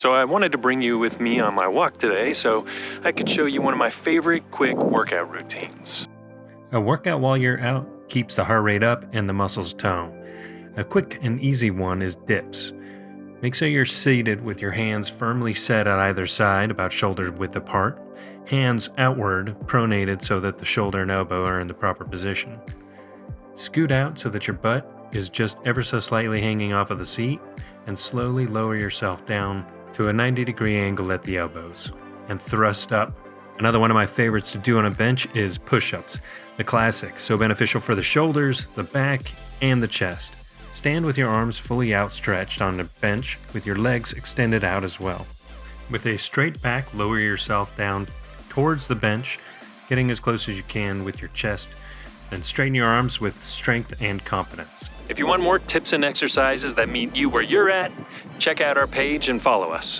So I wanted to bring you with me on my walk today so I could show you one of my favorite quick workout routines. A workout while you're out keeps the heart rate up and the muscles tone. A quick and easy one is dips. Make sure you're seated with your hands firmly set at either side, about shoulder width apart, hands outward, pronated so that the shoulder and elbow are in the proper position. Scoot out so that your butt is just ever so slightly hanging off of the seat, and slowly lower yourself down to a 90-degree angle at the elbows, and thrust up. Another one of my favorites to do on a bench is push-ups, the classic, so beneficial for the shoulders, the back, and the chest. Stand with your arms fully outstretched on the bench with your legs extended out as well. With a straight back, lower yourself down towards the bench, getting as close as you can with your chest, then straighten your arms with strength and confidence. If you want more tips and exercises that meet you where you're at, check out our page and follow us.